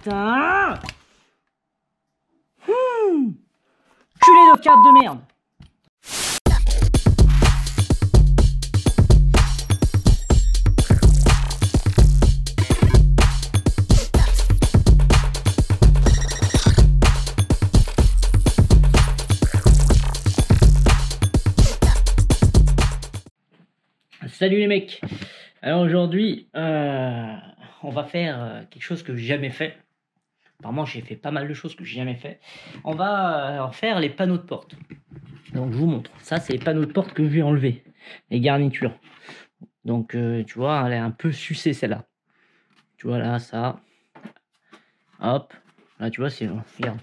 putain. Culé de cap de merde. Salut les mecs. Alors aujourd'hui on va faire quelque chose que j'ai jamais fait. Apparemment j'ai fait pas mal de choses que j'ai jamais fait. On va faire les panneaux de porte. Donc je vous montre. Ça c'est les panneaux de porte que je vais enlever. Les garnitures. Donc tu vois elle est un peu sucée celle-là. Tu vois là ça. Hop. Là tu vois c'est... Regarde.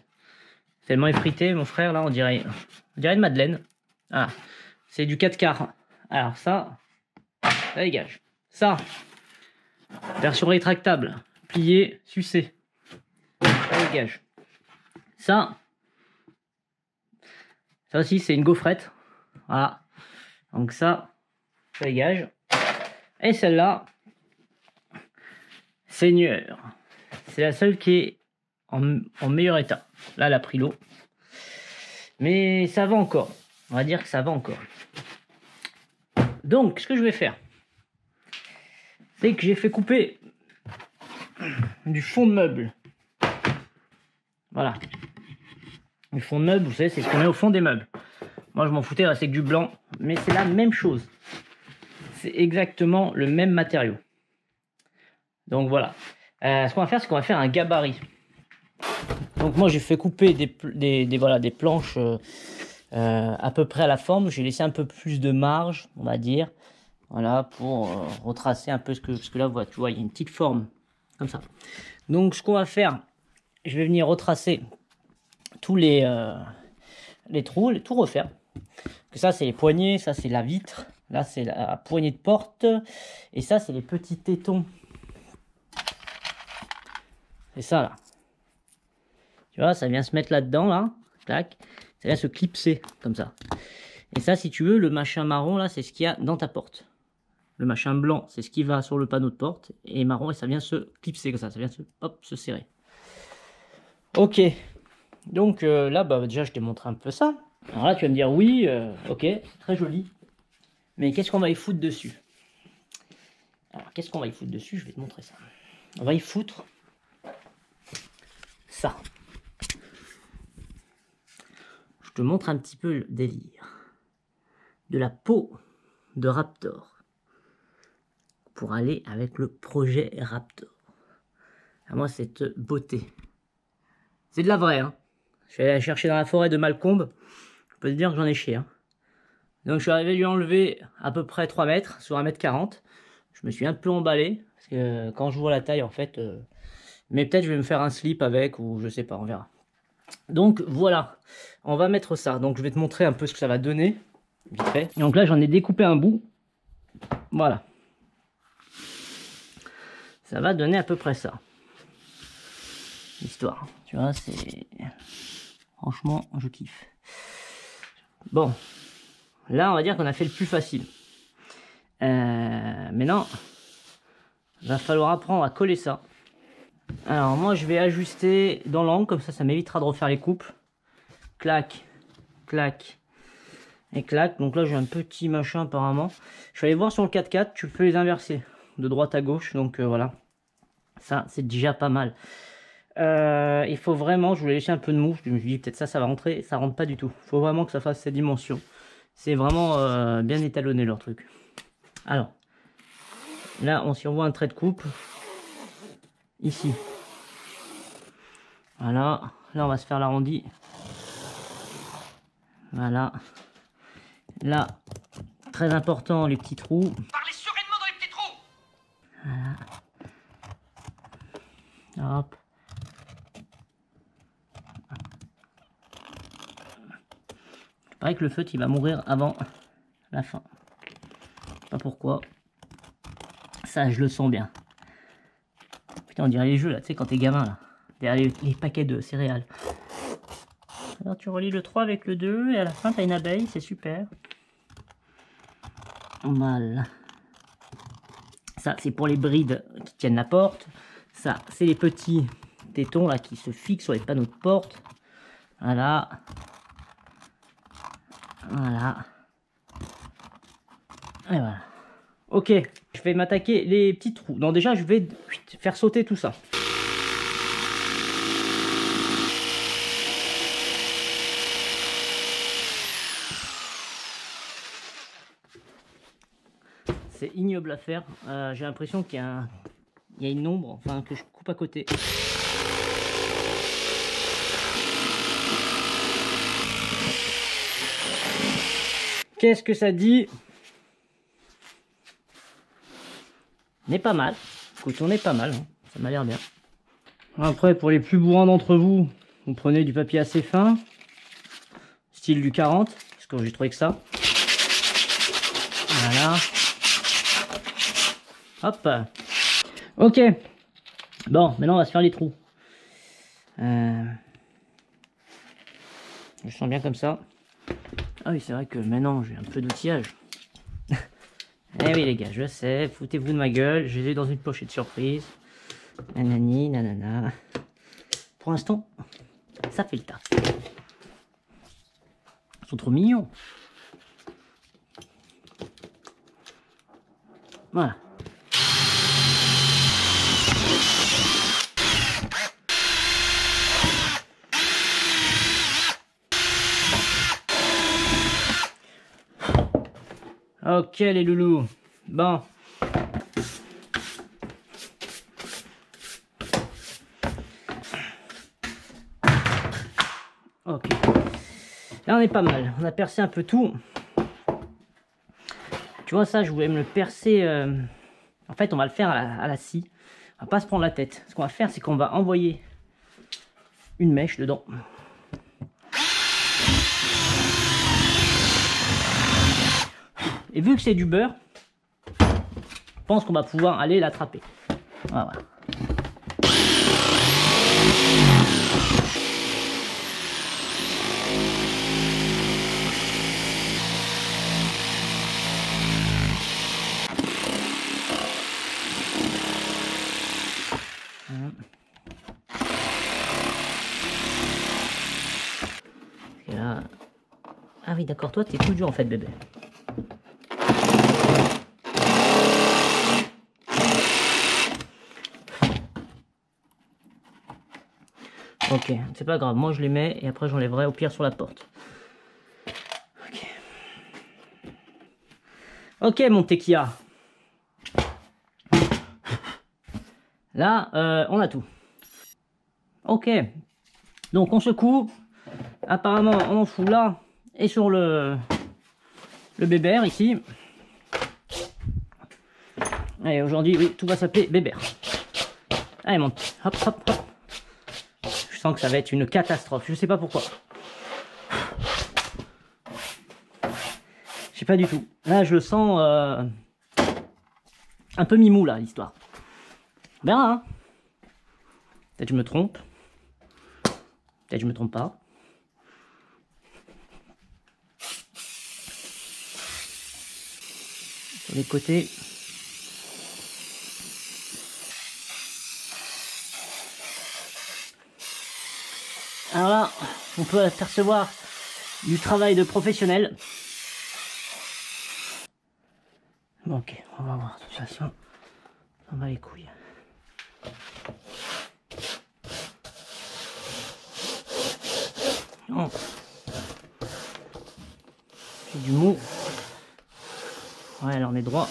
Tellement effrité mon frère là on dirait une madeleine. Ah. C'est du 4 quarts. Alors ça dégage. Ça, version rétractable, plié, sucé. Ça dégage. Ça aussi c'est une gaufrette. Voilà. Donc ça dégage. Et celle-là, Seigneur. C'est la seule qui est en meilleur état. Là, elle a pris l'eau. Mais ça va encore. On va dire que ça va encore. Donc, ce que je vais faire, c'est que j'ai fait couper du fond de meuble. Voilà. Du fond de meuble, vous savez, c'est ce qu'on met au fond des meubles. Moi, je m'en foutais, c'est que du blanc. Mais c'est la même chose. C'est exactement le même matériau. Donc, voilà. Ce qu'on va faire, c'est qu'on va faire un gabarit. Donc, moi, j'ai fait couper des planches à peu près à la forme. J'ai laissé un peu plus de marge, on va dire. Voilà, pour retracer un peu parce que là, tu vois, il y a une petite forme, comme ça. Donc, ce qu'on va faire, je vais venir retracer tous les trous, tout refaire. Que ça, c'est les poignées, ça, c'est la vitre. Là, c'est la poignée de porte. Et ça, c'est les petits tétons. C'est ça, là. Tu vois, ça vient se mettre là-dedans, là. Tac. Ça vient se clipser, comme ça. Et ça, si tu veux, le machin marron, là, c'est ce qu'il y a dans ta porte. Le machin blanc, c'est ce qui va sur le panneau de porte. Et marron, et ça vient se clipser comme ça. Ça vient se serrer. Ok. Donc là, déjà, je t'ai montré un peu ça. Alors là, tu vas me dire, oui, ok, c'est très joli. Mais qu'est-ce qu'on va y foutre dessus? Alors, qu'est-ce qu'on va y foutre dessus? Je vais te montrer ça. On va y foutre ça. Je te montre un petit peu le délire. De la peau de Raptor. Pour aller avec le projet Raptor. À moi, cette beauté. C'est de la vraie, hein. Je suis allé la chercher dans la forêt de Malcombe. Je peux te dire que j'en ai chié, hein. Donc, je suis arrivé à lui enlever à peu près 3 mètres sur 1,40 m. Je me suis un peu emballé. Parce que quand je vois la taille, en fait... mais peut-être je vais me faire un slip avec, ou je sais pas, on verra. Donc, voilà. On va mettre ça. Donc, je vais te montrer un peu ce que ça va donner. Vite fait. Donc là, j'en ai découpé un bout. Voilà. Ça va donner à peu près ça. L'histoire. Tu vois, c'est... Franchement, je kiffe. Bon. Là, on va dire qu'on a fait le plus facile. Maintenant, il va falloir apprendre à coller ça. Alors, moi, je vais ajuster dans l'angle. Comme ça m'évitera de refaire les coupes. Clac, clac et clac. Donc là, j'ai un petit machin apparemment. Je suis allé voir sur le 4x4. Tu peux les inverser de droite à gauche. Donc, voilà. Ça, c'est déjà pas mal. Il faut vraiment, je voulais laisser un peu de mou. Je me suis dit peut-être ça va rentrer. Ça rentre pas du tout. Il faut vraiment que ça fasse cette dimension. C'est vraiment bien étalonné leur truc. Alors, là, on s'y envoie un trait de coupe. Ici. Voilà. Là, on va se faire l'arrondi. Voilà. Là, très important, les petits trous. Parlez sereinement dans les petits trous. Voilà. Hop. Il paraît que le feutre, il va mourir avant la fin. Je sais pas pourquoi. Ça, je le sens bien. Putain, on dirait les jeux, là, tu sais, quand t'es gamin, là. Derrière les paquets de céréales. Alors, tu relis le 3 avec le 2, et à la fin, t'as une abeille, c'est super. Voilà. Ça, c'est pour les brides qui tiennent la porte. Ça, c'est les petits tétons là qui se fixent sur les panneaux de porte. Voilà. Voilà. Et voilà. Ok, je vais m'attaquer les petits trous. Non, déjà, je vais faire sauter tout ça. C'est ignoble à faire. J'ai l'impression qu'il y a une ombre, enfin que je coupe à côté. Qu'est-ce que ça dit? On est pas mal. Écoute, on est pas mal. Hein. Ça m'a l'air bien. Après, pour les plus bourrins d'entre vous, vous prenez du papier assez fin, style du 40, parce que j'ai trouvé que ça. Voilà. Hop. Ok. Bon, maintenant on va se faire les trous. Je sens bien comme ça. Ah oui, c'est vrai que maintenant j'ai un peu d'outillage. Eh oui les gars, je sais, foutez-vous de ma gueule, je les ai dans une pochette surprise. Nanani, nanana. Pour l'instant, ça fait le taf. Ils sont trop mignons. Voilà. Ok les loulous. Bon. Ok. Là on est pas mal. On a percé un peu tout. Tu vois ça, je voulais me le percer. En fait, on va le faire à la scie. On va pas se prendre la tête. Ce qu'on va faire, c'est qu'on va envoyer une mèche dedans. Et vu que c'est du beurre, je pense qu'on va pouvoir aller l'attraper. Voilà. Et là... Ah oui, d'accord, toi, t'es tout dur en fait, bébé. Ok, c'est pas grave, moi je les mets et après j'enlèverai au pire sur la porte. Ok. Ok, mon tequila. Là, on a tout. Ok. Donc on secoue. Apparemment, on en fout là et sur le bébert ici. Allez, aujourd'hui, oui, tout va s'appeler bébert. Allez, mon petit. Hop, hop, hop. Je sens que ça va être une catastrophe. Je sais pas pourquoi. Je sais pas du tout. Là, je le sens un peu mimou, là, l'histoire. On verra, hein. Peut-être je me trompe. Peut-être je me trompe pas. Sur les côtés. Alors là, on peut apercevoir du travail de professionnel. Bon, ok, on va voir. De toute façon, on va les couilles. Oh. C'est du mou. Ouais, là on est droit.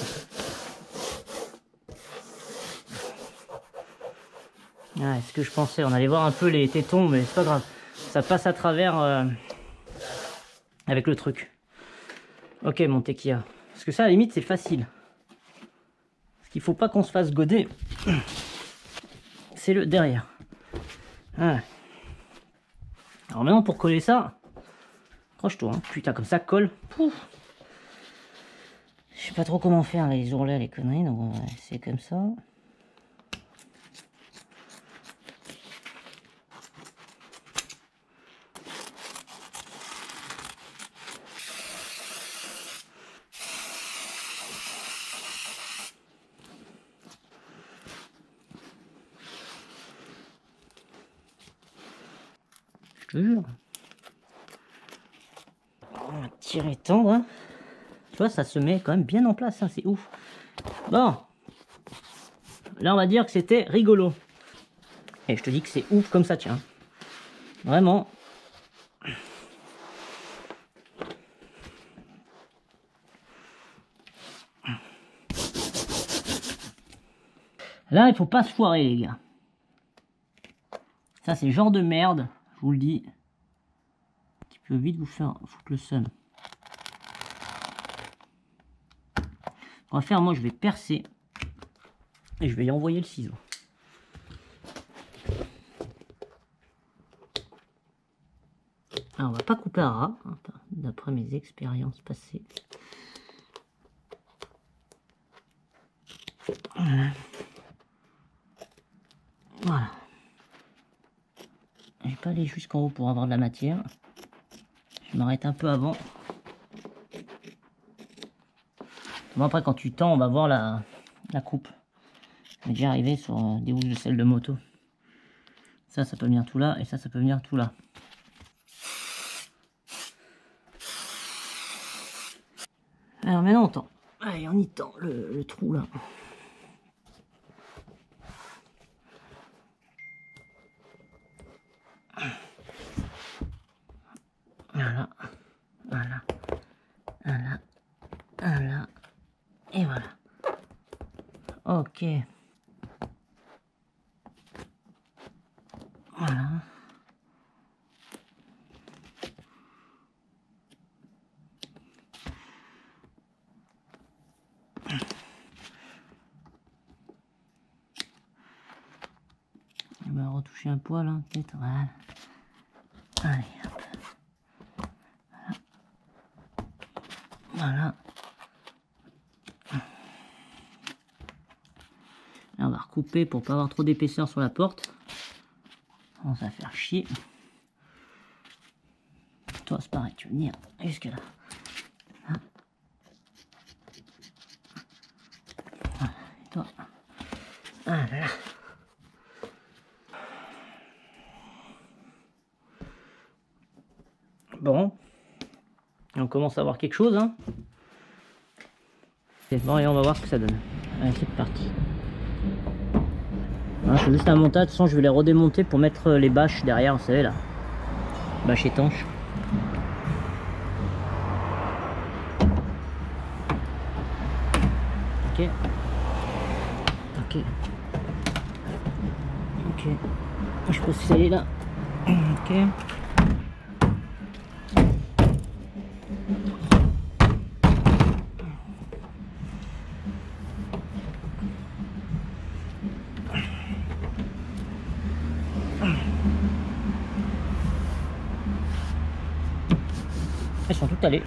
Ouais, ce que je pensais, on allait voir un peu les tétons, mais c'est pas grave. Ça passe à travers avec le truc. Ok, mon tequila. Parce que ça, à la limite, c'est facile. Ce qu'il faut pas qu'on se fasse goder, c'est le derrière. Ouais. Alors maintenant, pour coller ça, accroche-toi. Hein. Putain, comme ça, colle. Pouf. Je sais pas trop comment faire les ourlets, les conneries, donc c'est comme ça. te jure. On va tirer tendre. Hein. Tu vois, ça se met quand même bien en place, hein, c'est ouf. Bon. Là, on va dire que c'était rigolo. Et je te dis que c'est ouf comme ça tient. Vraiment. Là, il faut pas se foirer, les gars. Ça, c'est le genre de merde, je vous le dis, qui peut vite vous faire foutre le seum. On va faire, moi, je vais percer et je vais y envoyer le ciseau. Alors, on va pas couper à ras, hein, d'après mes expériences passées. Voilà. Voilà. Je vais pas aller jusqu'en haut pour avoir de la matière. Je m'arrête un peu avant. Bon, après, quand tu tends, on va voir la coupe. Je vais déjà arriver sur des housses de selle de moto. Ça peut venir tout là, et ça peut venir tout là. Alors maintenant, on tend. Allez, on y tend le trou là. Voilà, voilà, voilà, voilà, et voilà. Ok. Voilà. On va retoucher un poil, hein, peut-être. Voilà. Allez, hop. Voilà. Là, on va recouper pour pas avoir trop d'épaisseur sur la porte. On va faire chier. Toi, c'est pareil, tu veux venir jusque là. Voilà. Et toi. Voilà. Bon. Et on commence à voir quelque chose, hein. Bon, et on va voir ce que ça donne. Allez, c'est parti. Voilà, je fais juste un montage, de toute façon je vais les redémonter pour mettre les bâches derrière, vous savez là. Bâches étanches. Ok. Ok. Ok. Je pose celle-là. Ok. Elles sont toutes allées.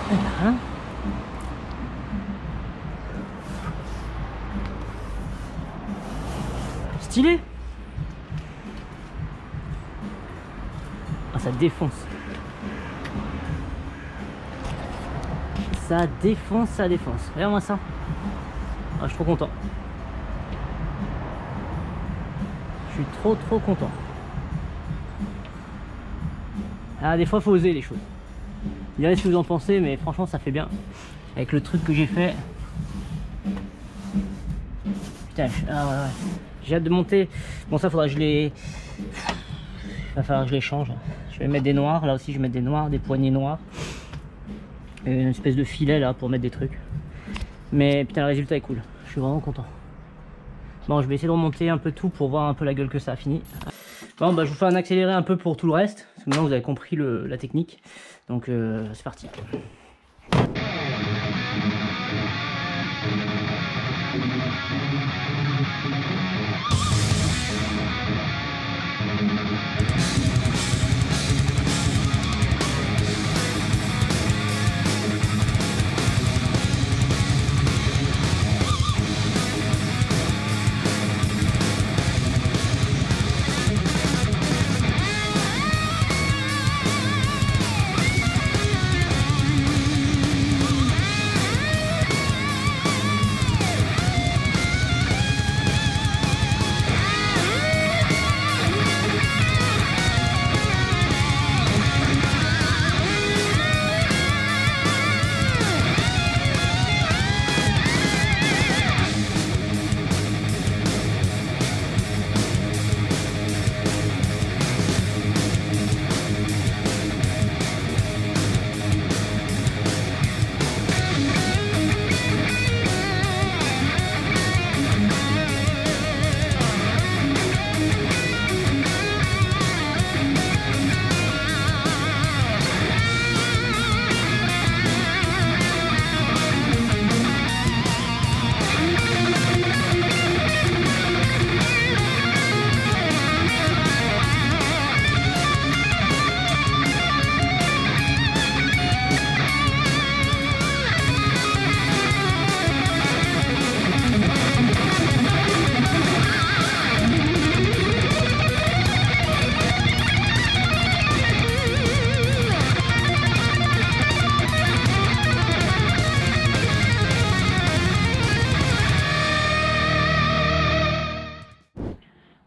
Voilà. Stylé. Ah, ça défonce. Ça défonce, ça défonce. Regarde-moi ça. Ah, je suis trop content. Je suis trop content. Ah, des fois, faut oser les choses. Vous direz ce que vous en pensez, mais franchement, ça fait bien. Avec le truc que j'ai fait. Putain, ah ouais. J'ai hâte de monter. Bon, ça, faudra que je les... Il va falloir que je les change. Je vais mettre des noirs. Là aussi, je vais mettre des noirs, des poignées noires. Et une espèce de filet, là, pour mettre des trucs. Mais putain, le résultat est cool. Je suis vraiment content. Bon, je vais essayer de remonter un peu tout pour voir un peu la gueule que ça a fini. Bon, bah, je vous fais un accéléré un peu pour tout le reste. Parce que maintenant, vous avez compris la technique. Donc, c'est parti.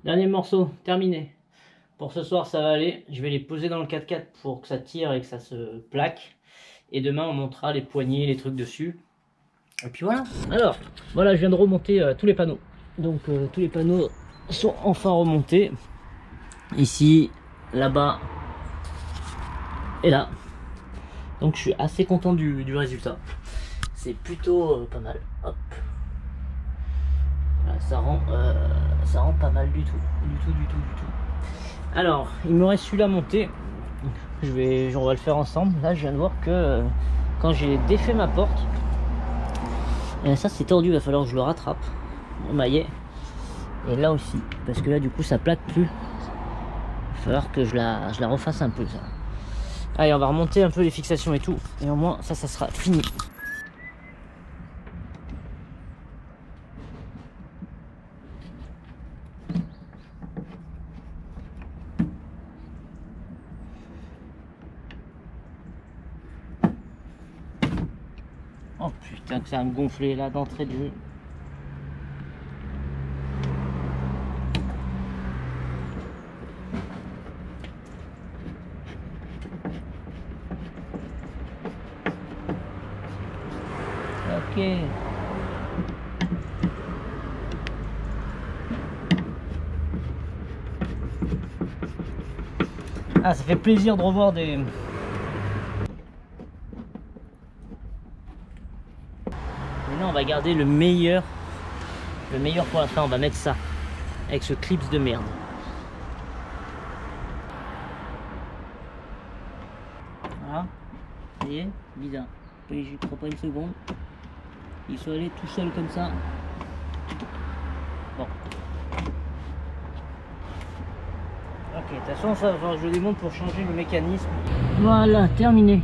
Dernier morceau, terminé. Pour ce soir, ça va aller. Je vais les poser dans le 4x4 pour que ça tire et que ça se plaque. Et demain, on montera les poignées, les trucs dessus. Et puis voilà. Alors, voilà, je viens de remonter tous les panneaux. Donc, tous les panneaux sont enfin remontés. Ici, là-bas et là. Donc, je suis assez content du résultat. C'est plutôt pas mal. Hop. Voilà, ça rend pas mal du tout. Du tout. Alors, il me reste celui-là monté. On va le faire ensemble. Là, je viens de voir que quand j'ai défait ma porte, et ça c'est tordu, il va falloir que je le rattrape. Mon maillet. Et là aussi, parce que là du coup ça plaque plus. Il va falloir que je la refasse un peu ça. Allez, on va remonter un peu les fixations et tout. Et au moins ça sera fini. Oh putain que ça va me gonfler là d'entrée de jeu. Ok. Ah, ça fait plaisir de revoir des... Maintenant on va garder le meilleur pour la fin. On va mettre ça avec ce clips de merde. Voilà, ça y est, bizarre. Je crois pas une seconde. Il soit allé tout seul comme ça. Bon. Ok, de toute façon ça va falloir que je le démonte pour changer le mécanisme. Voilà, terminé.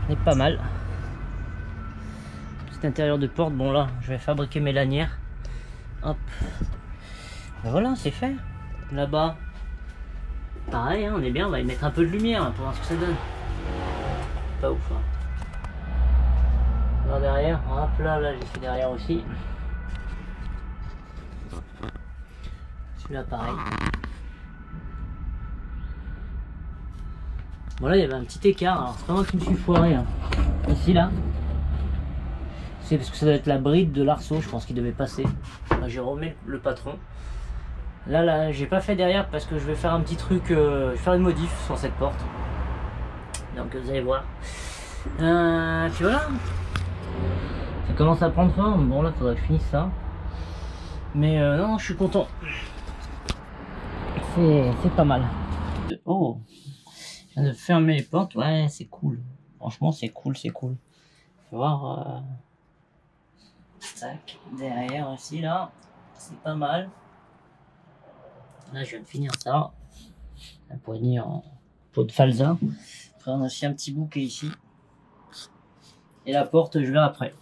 C'est pas mal. Petit intérieur de porte, bon là, je vais fabriquer mes lanières. Hop. Ben voilà, c'est fait. Là-bas, pareil, hein, on est bien, on va y mettre un peu de lumière hein, pour voir ce que ça donne. Pas ouf. Hein. Là derrière, hop là, j'ai fait derrière aussi. Celui-là pareil. Voilà, il y avait un petit écart, alors c'est pas moi qui me suis foiré. Hein. Ici là. C'est parce que ça doit être la bride de l'arceau, je pense qu'il devait passer. J'ai remis le patron. Là, j'ai pas fait derrière parce que je vais faire un petit truc, je vais faire une modif sur cette porte. Donc vous allez voir. Puis voilà. Ça commence à prendre forme. Bon là, faudrait que je finisse ça. Mais non, je suis content. C'est pas mal. Oh, je viens de fermer les portes. Ouais, c'est cool. Franchement, c'est cool. Faut voir. Tac, derrière aussi là. C'est pas mal. Là, je viens de finir ça. La poignée en peau de falsa. Après, on a aussi un petit bouquet ici. Et la porte, je verrai après.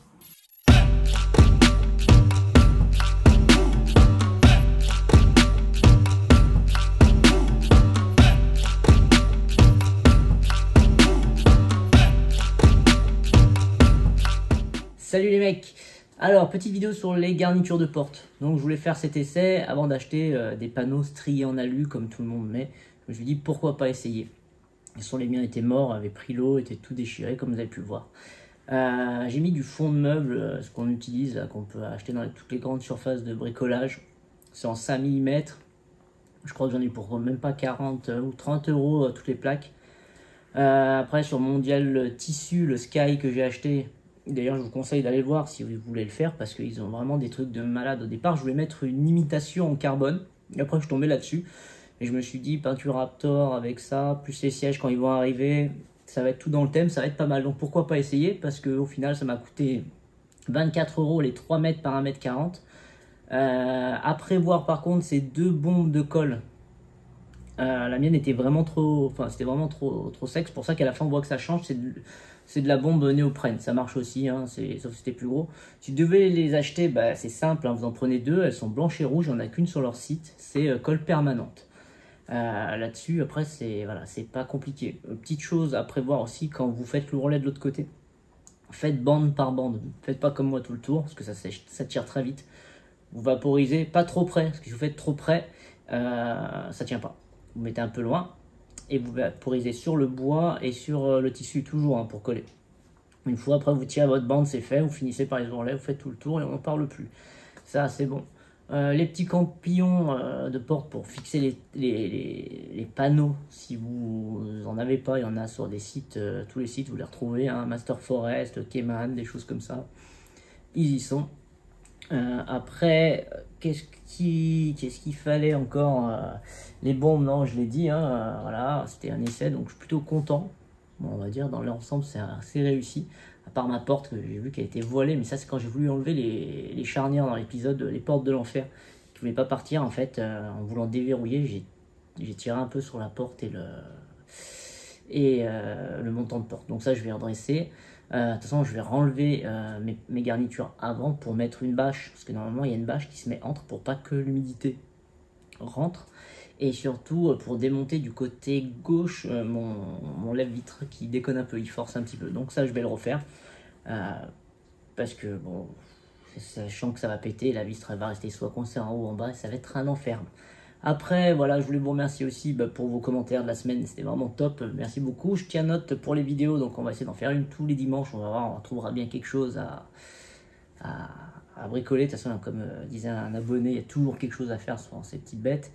Salut les mecs! Alors, petite vidéo sur les garnitures de porte. Donc, je voulais faire cet essai avant d'acheter des panneaux striés en alu comme tout le monde met. Je me suis dit pourquoi pas essayer. Les miens étaient morts, avaient pris l'eau, étaient tout déchirés comme vous avez pu le voir. J'ai mis du fond de meuble, ce qu'on utilise, qu'on peut acheter dans toutes les grandes surfaces de bricolage. C'est en 5 mm. Je crois que j'en ai pour même pas 40 ou 30 euros toutes les plaques. Après, sur Mondial Tissu, le Sky que j'ai acheté. D'ailleurs, je vous conseille d'aller voir si vous voulez le faire parce qu'ils ont vraiment des trucs de malade. Au départ, je voulais mettre une imitation en carbone. Et après, je suis tombé là-dessus. Et je me suis dit, peinture Raptor avec ça, plus les sièges quand ils vont arriver, ça va être tout dans le thème, ça va être pas mal. Donc pourquoi pas essayer? Parce qu'au final, ça m'a coûté 24 euros les 3 mètres par 1,40 m. À prévoir par contre, ces 2 bombes de colle. La mienne était vraiment trop, c'était vraiment trop sec. C'est pour ça qu'à la fin, on voit que ça change. C'est de la bombe néoprène, ça marche aussi, hein, sauf que c'était plus gros. Si vous devez les acheter, bah, c'est simple, hein, vous en prenez 2, elles sont blanches et rouges, il n'y en a qu'une sur leur site, c'est colle permanente. Là-dessus, après, voilà, c'est pas compliqué. Petite chose à prévoir aussi, quand vous faites le relais de l'autre côté, faites bande par bande, faites pas comme moi tout le tour, parce que ça tire très vite. vous vaporisez pas trop près, parce que si vous faites trop près, ça tient pas. Vous mettez un peu loin et vous vaporisez sur le bois et sur le tissu toujours, hein, pour coller. Une fois après vous tirez votre bande, c'est fait, vous finissez par les ourlets, vous faites tout le tour et on n'en parle plus. Ça c'est bon. Les petits campillons de porte pour fixer les panneaux, si vous en avez pas, il y en a sur des sites, tous les sites vous les retrouvez, hein, Master Forest, Keman, des choses comme ça, ils y sont. Après, qu'est-ce qu'il fallait encore, les bombes, non, je l'ai dit, hein, voilà, c'était un essai, donc je suis plutôt content. Bon, on va dire, dans l'ensemble, c'est assez réussi. À part ma porte, que j'ai vu qu'elle était voilée, mais ça, c'est quand j'ai voulu enlever les charnières dans l'épisode, les portes de l'enfer, qui ne voulaient pas partir, en fait, en voulant déverrouiller, j'ai tiré un peu sur la porte et le montant de porte. Donc ça, je vais redresser. De toute façon, je vais renlever mes garnitures avant pour mettre une bâche, parce que normalement, il y a une bâche qui se met entre pour pas que l'humidité rentre. Et surtout pour démonter du côté gauche mon lève-vitre qui déconne un peu, il force un petit peu. Donc ça, je vais le refaire. Parce que, bon, sachant que ça va péter, la vitre elle va rester soit coincée en haut ou en bas, et ça va être un enfer. Après, voilà, je voulais vous remercier aussi pour vos commentaires de la semaine, c'était vraiment top, merci beaucoup. Je tiens note pour les vidéos, donc on va essayer d'en faire une tous les dimanches, on va voir, on trouvera bien quelque chose à bricoler. De toute façon, comme disait un abonné, il y a toujours quelque chose à faire sur ces petites bêtes.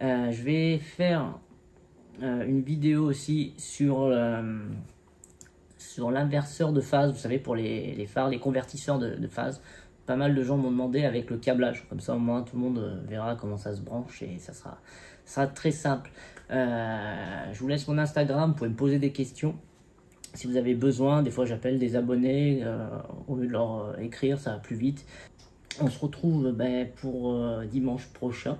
Je vais faire une vidéo aussi sur l'inverseur de phase, vous savez, pour les phares, les convertisseurs de phase. Pas mal de gens m'ont demandé avec le câblage, comme ça au moins tout le monde verra comment ça se branche et ça sera très simple. Je vous laisse mon Instagram, vous pouvez me poser des questions si vous avez besoin. Des fois j'appelle des abonnés, au lieu de leur écrire, ça va plus vite. On se retrouve pour dimanche prochain.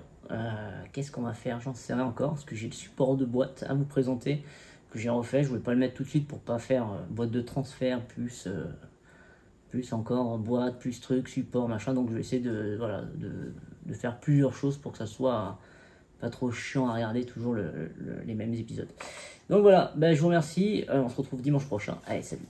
Qu'est-ce qu'on va faire? J'en sais rien encore, parce que j'ai le support de boîte à vous présenter, que j'ai refait. Je ne voulais pas le mettre tout de suite pour pas faire boîte de transfert, plus encore boîte, plus truc, support, machin. Donc je vais essayer de faire plusieurs choses pour que ça soit pas trop chiant à regarder toujours les mêmes épisodes. Donc voilà, je vous remercie, on se retrouve dimanche prochain. Allez, salut!